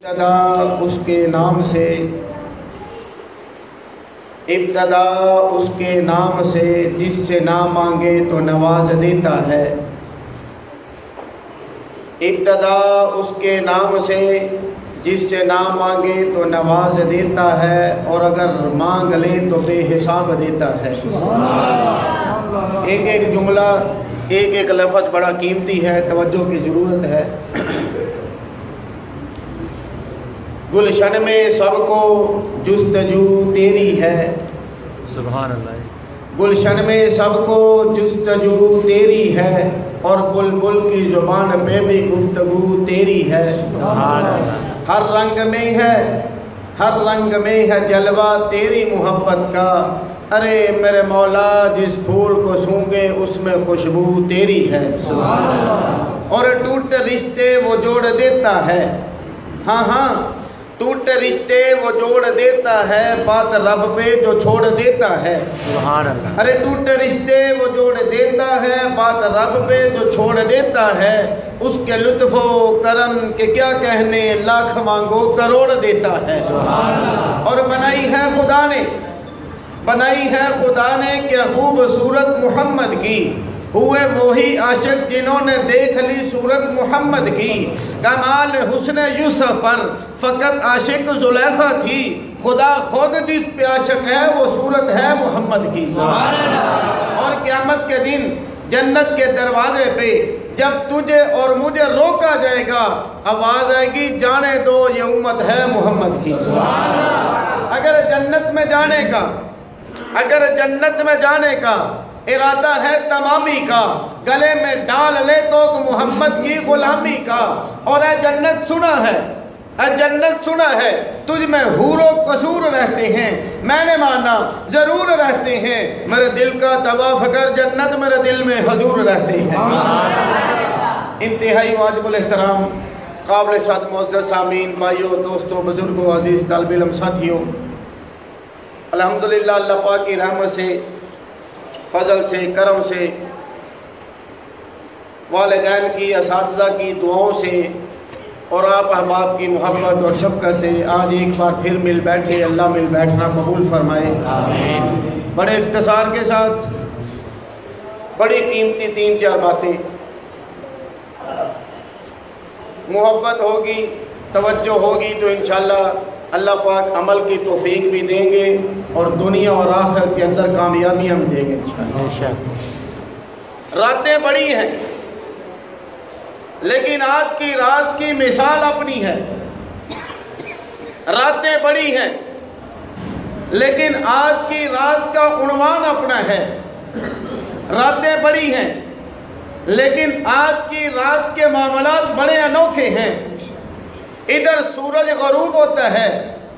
ابتدا اس کے نام سے، ابتدا اس کے نام سے جس سے نہ مانگے تو نواز دیتا ہے۔ ابتدا اس کے نام سے جس سے نہ مانگے تو نواز دیتا ہے، اور اگر مانگ لے تو بے حساب دیتا ہے۔ ایک ایک جملہ، ایک ایک لفظ بڑا قیمتی ہے، توجہ کی ضرورت ہے۔ گلشن میں سب کو جستجو تیری ہے، سبحان اللہ۔ گلشن میں سب کو جستجو تیری ہے، اور بلبل کی زبان پہ بھی گفتگو تیری ہے۔ سبحان اللہ۔ ہر رنگ میں ہے، ہر رنگ میں ہے جلوہ تیری محبت کا، ارے میرے مولا جس پھول کو سونگے اس میں خوشبو تیری ہے۔ سبحان اللہ۔ اور ٹوٹے رشتے وہ جوڑ دیتا ہے، ہاں ہاں ٹوٹے رشتے وہ جوڑ دیتا ہے، بات رب پہ جو چھوڑ دیتا ہے۔ سبحان اللہ۔ ارے ٹوٹے رشتے وہ جوڑ دیتا ہے، بات رب پہ جو چھوڑ دیتا ہے، اس کے لطف و کرم کے کیا کہنے، لاکھ مانگو کروڑ دیتا ہے۔ سبحان اللہ۔ اور بنائی ہے خدا نے، بنائی ہے خدا نے کیا خوبصورت محمد کی، ہوئے وہی عاشق جنہوں نے دیکھ لی صورت محمد کی، کمال حسن یوسف پر فقط عاشق زلیخا تھی، خدا خود جس پہ عاشق ہے وہ صورت ہے محمد کی۔ اور قیامت کے دن جنت کے دروازے پہ جب تجھے اور مجھے روکا جائے گا، آواز آئے گی جانے دو یہ امت ہے محمد کی۔ اگر جنت میں جانے کا، اگر جنت میں جانے کا ارادہ ہے تمامی کا، گلے میں ڈال لے تو محمد کی غلامی کا۔ اور اے جنت سنا ہے، اے جنت سنا ہے تجھ میں حور و قصور رہتے ہیں، میں نے مانا ضرور رہتے ہیں، میرے دل کا طواف کر جنت میرے دل میں حضور رہتے ہیں۔ انتہائی واجب الاحترام قابل صد معزز سامعین، بھائیوں، دوستوں، بزرگوں، عزیز طالب علم ساتھیوں، الحمدللہ اللہ پاک کی رحمت سے، فضل سے، کرم سے، والدین کی، اساتذہ کی دعاؤں سے، اور آپ احباب کی محبت اور شفقت سے آج ایک بار پھر مل بیٹھے۔ اللہ مل بیٹھنا قبول فرمائے۔ آمین۔ بڑے اختصار کے ساتھ بڑی قیمتی تین چار باتیں، محبت ہوگی، توجہ ہوگی تو انشاءاللہ اللہ پاک عمل کی توفیق بھی دیں گے، اور دنیا اور آخرت کے اندر کامیابیاں بھی دیں گے انشاءاللہ۔ راتیں بڑی ہیں، لیکن آج کی رات کی مثال اپنی ہے۔ راتیں بڑی ہیں، لیکن آج کی رات کا عنوان اپنا ہے۔ راتیں بڑی ہیں، لیکن آج کی رات کے معاملات بڑے انوکھے ہیں۔ ادھر سورج غروب ہوتا ہے،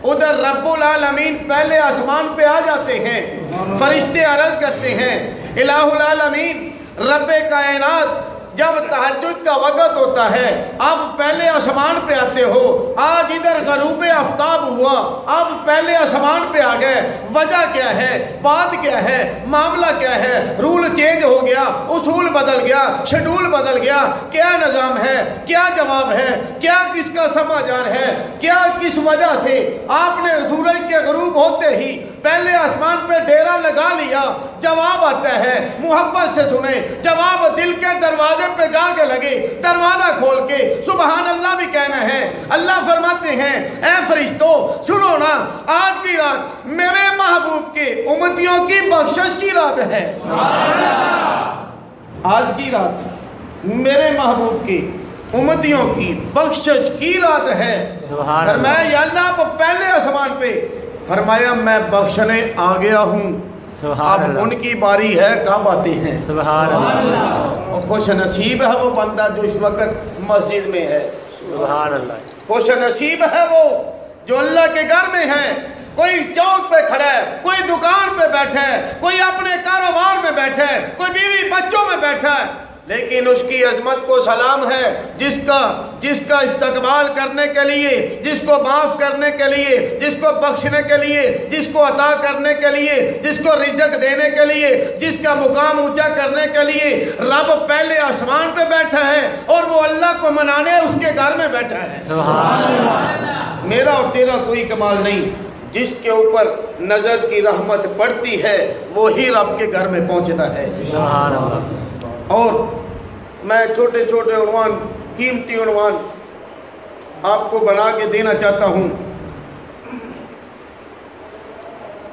ادھر رب العالمین پہلے آسمان پہ آ جاتے ہیں، فرشتے عرض کرتے ہیں الہ العالمین رب کائنات جب تہجد کا وقت ہوتا ہے آپ پہلے آسمان پہ آتے ہو، آج ادھر غروب آفتاب ہوا آپ پہلے آسمان پہ آ گئے، وجہ کیا ہے، بات کیا ہے، معاملہ کیا ہے؟ رول چینج ہو گیا، اصول بدل گیا، شیڈول بدل گیا، کیا نظام ہے، کیا جواب ہے، کیا کس کا سماچار ہے، کیا کس وجہ سے آپ نے سورج کے غروب ہوتے ہی پہلے آسمان پہ ڈیرا لگا لیا؟ جواب آتا ہے، محبت سے سنیں، جواب دل کے دروازے پہ جا کے لگے، دروازہ کھول کے سبحان اللہ بھی کہنا ہے۔ اللہ فرماتے ہیں اے فرشتوں سنو نا، آج کی رات میرے محبوب کے امتیوں کی بخشش کی رات ہے۔ آج کی رات میرے محبوب کے امتیوں کی بخشش کی رات ہے۔ فرمایا یا اللہ آپ پہلے آسمان پہ، فرمایا میں بخشنے آ گیا ہوں، اب ان کی باری ہے کب آتے ہیں۔ سبحان اللہ۔ اور خوش نصیب ہے وہ بندہ جو اس وقت مسجد میں ہے۔ سبحان اللہ۔ خوش نصیب ہے وہ جو اللہ کے گھر میں ہے، کوئی چوک پہ کھڑا ہے، کوئی دکان پہ بیٹھا ہے، کوئی اپنے کاروبار میں بیٹھا ہے، کوئی بیوی بچوں میں بیٹھا ہے، لیکن اس کی عظمت کو سلام ہے جس کا استقبال کرنے کے لیے، جس کو معاف کرنے کے لیے، جس کو بخشنے کے لیے، جس کو عطا کرنے کے لیے، جس کو رزق دینے کے لیے، جس کا مقام اونچا کرنے کے لیے رب پہلے آسمان پہ بیٹھا ہے، اور وہ اللہ کو منانے اس کے گھر میں بیٹھا ہے۔ سبحان اللہ۔ اور تیرا کوئی کمال نہیں. جس کے اوپر نظر کی رحمت پڑتی ہے وہی رب کے گھر میں پہنچتا ہے. سبحان اللہ. اور میں چھوٹے چھوٹے عنوان، قیمتی عنوان آپ کو بنا کے دینا چاہتا ہوں.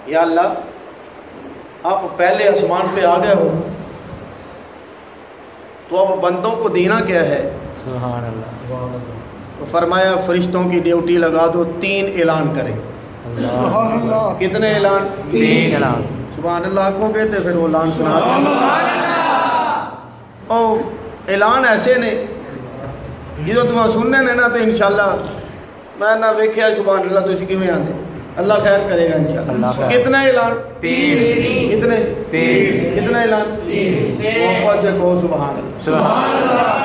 یا اللہ آپ پہلے آسمان پہ آ گئے ہو تو اب بندوں کو دینا کیا ہے؟ سبحان اللہ. تو فرمایا فرشتوں کی ڈیوٹی لگا دو، 3 اعلان کریں. سبحان اللہ. کتنے اعلان؟ 3 اعلان. سبحان اللہ کو کہتے پھر وہ اعلان سنا. او اعلان ایسے نے جدو تمہیں سننے نے نا تو انشاءاللہ میں نہ ویکھیا سبحان اللہ تو اسی کیویں آندے اللہ خیر کرے گا انشاءاللہ. کتنا اعلان؟ 3. کتنے؟ 3. کتنا اعلان؟ 3. محبت سے کہو سبحان اللہ. سبحان اللہ.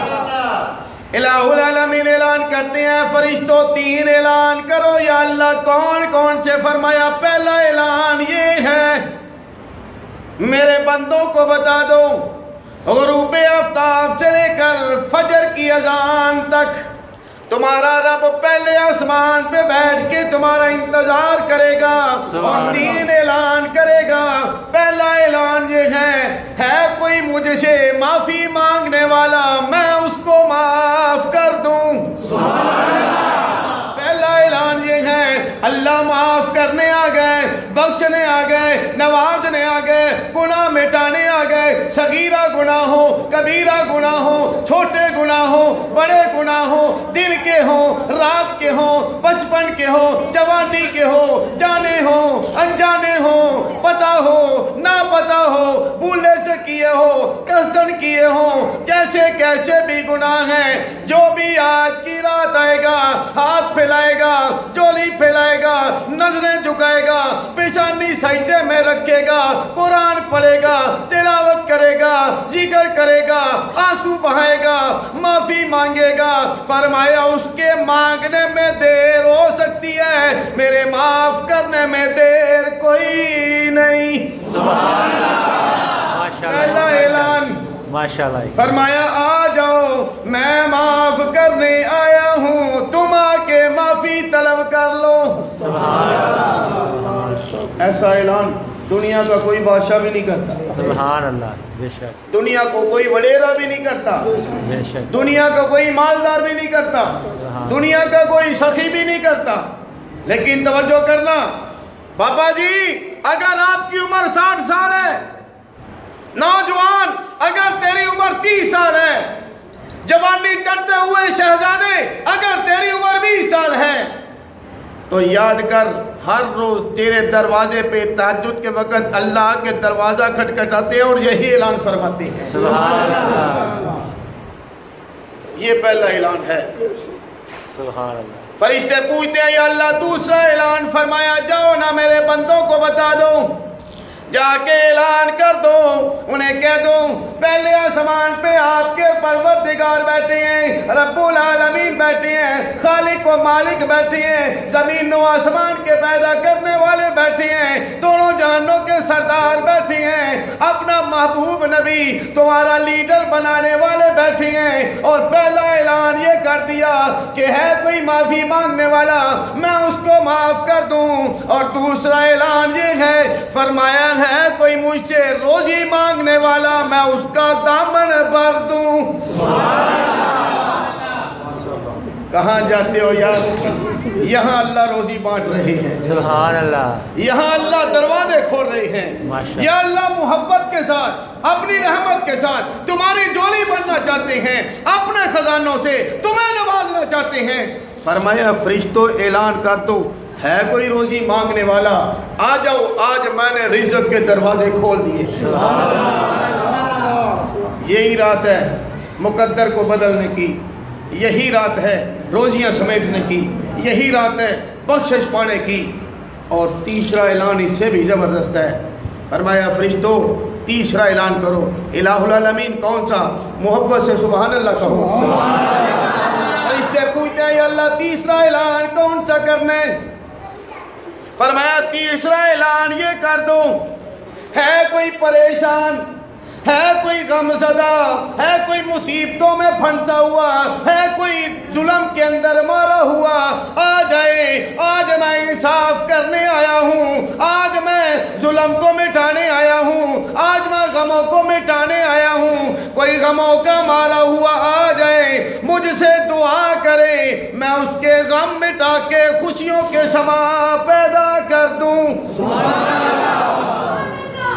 الہ العالمین اعلان کرتے ہیں فرشتوں 3 اعلان کرو یا اللہ. کون کون سے؟ فرمایا پہلا اعلان یہ ہے میرے بندوں کو بتا دو غروب آفتاب سے لے کر فجر کی اذان تک تمہارا رب پہلے آسمان پہ بیٹھ کے تمہارا انتظار کرے گا اور 3 اعلان کرے گا. پہلا اعلان یہ ہے کوئی مجھ سے معافی مانگنے والا میں اس کو معاف کر دوں. پہلا اعلان یہ ہے اللہ معاف کرنے آ گئے، بخشنے آ گئے، نوازنے آ گئے، گناہ مٹانے آ گئے. صغیرہ گناہ ہو، کبیرہ گناہ ہو، چھوٹے گناہ ہو، بڑے گناہ ہو، دن کے ہو، رات کے ہو، بچپن کے ہو، جوانی کے ہو، جانے ہو، انجانے ہو، پتہ ہو، نہ پتہ ہو، بھولے سے کیے ہو، قصدن کیے ہو، جیسے کیسے بھی گناہ ہیں، جو بھی آج کی رات آئے گا ہاتھ پھیلائے گا، چولی پھیلائے گا، نظریں جھکائے گا، پیشانی سجدے میں رکھے گا، قرآن پڑھے گا، تلاوت کرے گا، ذکر کرے گا، آنسو بہائے گا، معافی مانگے گا. فرمایا اس کے مانگنے میں دیر ہو سکتی ہے، میرے معاف کرنے میں دیر کوئی نہیں. سبحان اللہ. پہلا اعلان ماشاءاللہ. فرمایا آ جاؤ میں معاف کرنے آیا ہوں، تم آ کے معافی طلب کر لو. سبحان اللہ. ایسا اعلان دنیا کا کوئی بادشاہ بھی نہیں کرتا. سبحان اللہ. بے شک. دنیا کو کوئی وڈیرا بھی نہیں کرتا. بے شک. دنیا کا کوئی مالدار بھی نہیں کرتا. دنیا کا کوئی سخی بھی نہیں کرتا. لیکن توجہ کرنا بابا جی، اگر آپ کی عمر 60 سال ہے، نوجوان اگر تیری عمر 30 سال ہے، جوانی چڑھتے ہوئے شہزادے اگر تیری عمر 20 سال ہے، تو یاد کر ہر روز تیرے دروازے پہ تہجد کے وقت اللہ کے دروازہ کھٹکھٹاتے ہیں اور یہی اعلان فرماتے ہیں. سبحان اللہ. یہ پہلا اعلان ہے. سبحان اللہ. فرشتے پوچھتے ہیں یا اللہ دوسرا اعلان. فرمایا جاؤ نا میرے بندوں کو بتا دو، جا کے اعلان کر دو، انہیں کہہ دو پہلے آسمان پہ آپ کے پروردگار بیٹھے ہیں، رب العالمین بیٹھے ہیں، خالق و مالک بیٹھے ہیں، زمین و آسمان کے پیدا کرنے والے بیٹھے ہیں، دونوں جہانوں کے سردار بیٹھے ہیں، اپنا محبوب نبی تمہارا لیڈر بنانے والے بیٹھے ہیں. اور پہلا اعلان یہ کر دیا کہ ہے کوئی معافی مانگنے والا میں اس کو معاف کر دوں. اور دوسرا اعلان یہ ہے فرمایا ہے کوئی مجھ سے روزی مانگنے والا میں اس کا دامن بھر دوں. کہاں جاتے ہو یار؟ یہاں اللہ روزی بانٹ رہے ہیں. سبحان اللہ. یہاں اللہ دروازے کھول رہے ہیں. یا اللہ محبت کے ساتھ اپنی رحمت کے ساتھ تمہاری جولی بننا چاہتے ہیں، اپنے خزانوں سے تمہیں نوازنا چاہتے ہیں. فرمایا فرشتوں اعلان کر دو ہے کوئی روزی مانگنے والا آ جاؤ، آج میں نے رزق کے دروازے کھول دیے. یہی رات ہے مقدر کو بدلنے کی، یہی رات ہے روزیاں سمیٹنے کی، یہی رات ہے بخشش پانے کی. اور تیسرا اعلان اس سے بھی زبردست ہے. فرمایا فرشتوں تیسرا اعلان کرو. الہ العالمین کون سا؟ محبت سے سبحان اللہ کہو. فرشتے پوچھتے ہیں یا اللہ تیسرا اعلان کون سا کرنا ہے؟ فرمایا تیسرا اعلان یہ کر دو ہے کوئی پریشان، ہے کوئی غم زدہ، ہے کوئی مصیبتوں میں پھنسا ہوا، ہے کوئی ظلم کے اندر مارا ہوا، آ جائے، آ غم کو مٹانے آیا ہوں، آج میں غموں کو مٹانے آیا ہوں۔ کوئی غموں کا مارا ہوا آ جائے مجھ سے دعا کرے، میں اس کے غم مٹا کے خوشیوں کے سما پیدا کر دوں۔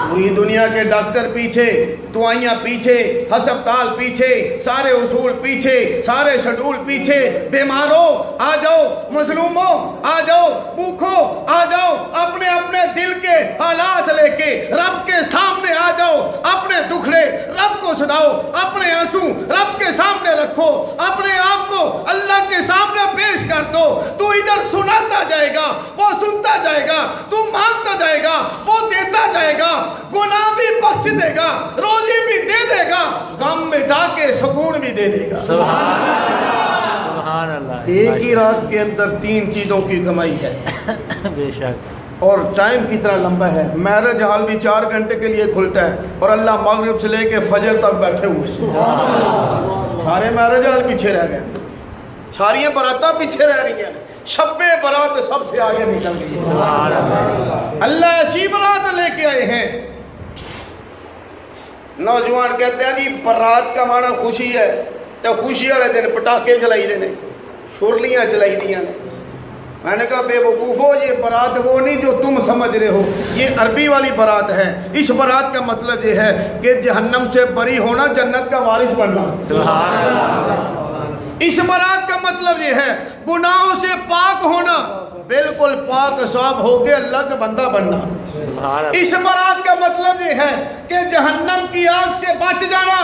پوری دنیا کے ڈاکٹر پیچھے، دوائیاں پیچھے، ہسپتال پیچھے، سارے اصول پیچھے، سارے شیڈول پیچھے۔ بیماروں آ جاؤ، مظلوموں آ جاؤ، بھوکھوں آ جاؤ، اپنے اپنے دل کے حالات لے کے رب کے سامنے آ جاؤ، اپنے دکھڑے رب کو سناؤ، اپنے آنسو رب کے سامنے رکھو، اپنے آپ کو اللہ کے سامنے پیش کر دو۔ تو ادھر سناتا جائے گا، وہ سنتا جائے گا، تو مانگتا جائے گا، وہ دیتا جائے گا، گناہ بھی بخش دے گا، روزی بھی دے دے گا، غم مٹا کے سکون بھی دے دے گا۔ سبحان اللہ۔ ایک ہی رات کے اندر 3 چیزوں کی کمائی ہے۔ بے شک۔ اور ٹائم کتنا لمبا ہے، میرج ہال بھی 4 گھنٹے کے لیے کھلتا ہے اور اللہ مغرب سے لے کے فجر تک بیٹھے ہوئے، سارے میرج ہال پیچھے رہ گئے، ساری براتاں پیچھے رہ رہی ہیں، شب برات سب سے آگے نکل گئی ہے۔ اللہ ایسی برات لے کے آئے ہیں۔ نوجوان کہتے ہیں جی برات کا معنی خوشی ہے، تو خوشی والے دن پٹاخے چلائی دینے، شرلیاں چلائی دیا نے۔ میں نے کہا بے وقوفو، یہ برات وہ نہیں جو تم سمجھ رہے ہو، یہ عربی والی برات ہے۔ اس برات کا مطلب یہ ہے کہ جہنم سے بری ہونا، جنت کا وارث بننا۔ اس برات کا مطلب یہ ہے گناہوں سے پاک ہونا، بالکل پاک صاف ہو کے اللہ کا بندہ بننا۔ اس برات کا مطلب یہ ہے کہ جہنم کی آگ سے بچ جانا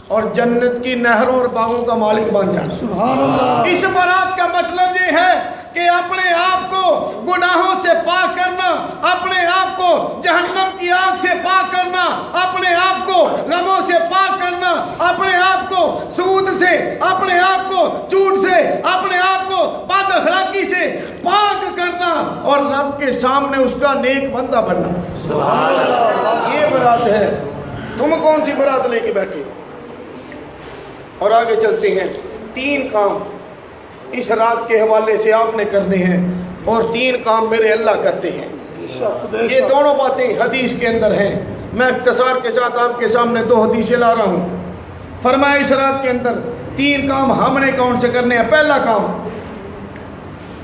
اور جنت کی نہروں اور باغوں کا مالک بن جانا۔ اس برات کا مطلب یہ ہے کہ اپنے آپ کو گناہوں سے پاک کرنا، اپنے آپ کو جہنم کی آگ سے پاک کرنا، اپنے آپ کو غموں سے پاک کرنا، اپنے آپ کو سود سے، اپنے آپ کو جھوٹ سے، اپنے آپ کو بد اخلاقی سے پاک کرنا اور رب کے سامنے اس کا نیک بندہ بننا۔ یہ برات ہے۔ تم کون سی برات لے کے بیٹھے ہو؟ اور آگے چلتے ہیں۔ 3 کام اس رات کے حوالے سے آپ نے کرنے ہیں اور 3 کام میرے اللہ کرتے ہیں۔ یہ دونوں باتیں حدیث کے اندر ہیں۔ میں اختصار کے ساتھ آپ کے سامنے 2 حدیثیں لا رہا ہوں۔ فرمایا اس رات کے اندر 3 کام ہم نے کون سے کرنے ہیں؟ پہلا کام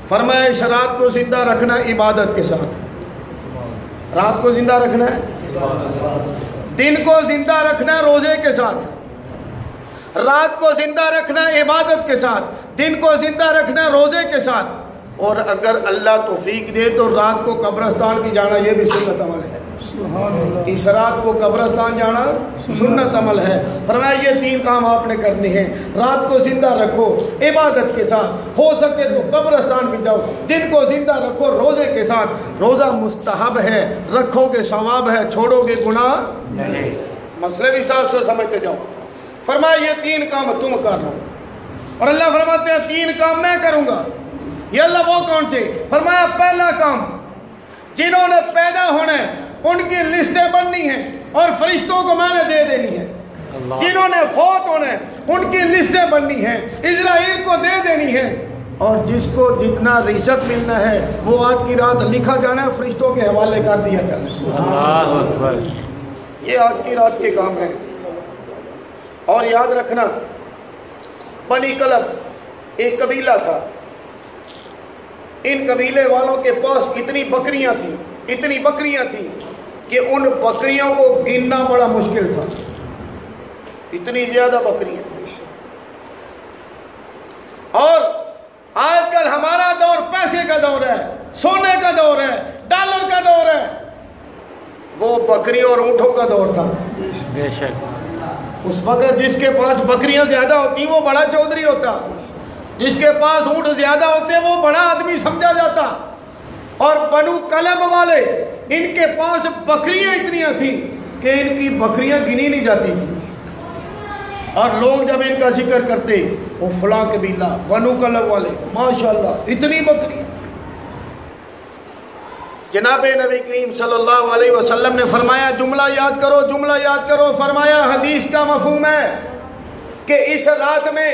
فرمایا اس رات کو زندہ رکھنا عبادت کے ساتھ۔ رات کو زندہ رکھنا ہے، دن کو زندہ رکھنا روزے کے ساتھ، رات کو زندہ رکھنا عبادت کے ساتھ، دن کو زندہ رکھنا روزے کے ساتھ، اور اگر اللہ توفیق دے تو رات کو قبرستان بھی جانا، یہ بھی سنت عمل ہے۔ اس رات کو قبرستان جانا سنت عمل ہے۔ فرمایا یہ 3 کام آپ نے کرنے ہیں۔ رات کو زندہ رکھو عبادت کے ساتھ، ہو سکے تو قبرستان بھی جاؤ، دن کو زندہ رکھو روزے کے ساتھ۔ روزہ مستحب ہے، رکھو گے ثواب ہے، چھوڑو گے گناہ نہیں۔ مسئلے بھی ساتھ سے سمجھتے جاؤ۔ فرمایا یہ 3 کام تم کر لو، اور اللہ فرماتے ہیں 3 کام میں کروں گا۔ یہ اللہ وہ کون سے؟ فرمایا پہلا کام، جنہوں نے پیدا ہونا ہے ان کی لسٹیں بننی ہیں اور فرشتوں کو میں نے دے دینی ہے۔ جنہوں نے فوت ہونا ہے ان کی لسٹیں بننی ہیں، اسرائیل کو دے دینی ہے، اور جس کو جتنا رزق ملنا ہے وہ آج کی رات لکھا جانا ہے، فرشتوں کے حوالے کر دیا جانا ہے۔ اللہ اکبر۔ یہ آج کی رات کے کام ہیں۔ اور یاد رکھنا، بنی کلب ایک قبیلہ تھا، ان قبیلے والوں کے پاس اتنی بکریاں تھیں کہ ان بکریوں کو گننا بڑا مشکل تھا، اتنی زیادہ بکریاں۔ اور آج کل ہمارا دور پیسے کا دور ہے، سونے کا دور ہے، ڈالر کا دور ہے، وہ بکریوں اور اونٹوں کا دور تھا۔ بے شک۔ اس وقت جس کے پاس بکریاں زیادہ ہوتی وہ بڑا چودھری ہوتا، جس کے پاس اونٹ زیادہ ہوتے وہ بڑا آدمی سمجھا جاتا۔ اور بنو کلب والے، ان کے پاس بکریاں اتنی تھیں کہ ان کی بکریاں گنی نہیں جاتی تھی، اور لوگ جب ان کا ذکر کرتے وہ فلاں قبیلہ بنو کلب والے، ماشاءاللہ اتنی بکریاں۔ جناب نبی کریم صلی اللہ علیہ وسلم نے فرمایا جملہ یاد کرو، جملہ یاد کرو۔ فرمایا حدیث کا مفہوم ہے کہ اس رات میں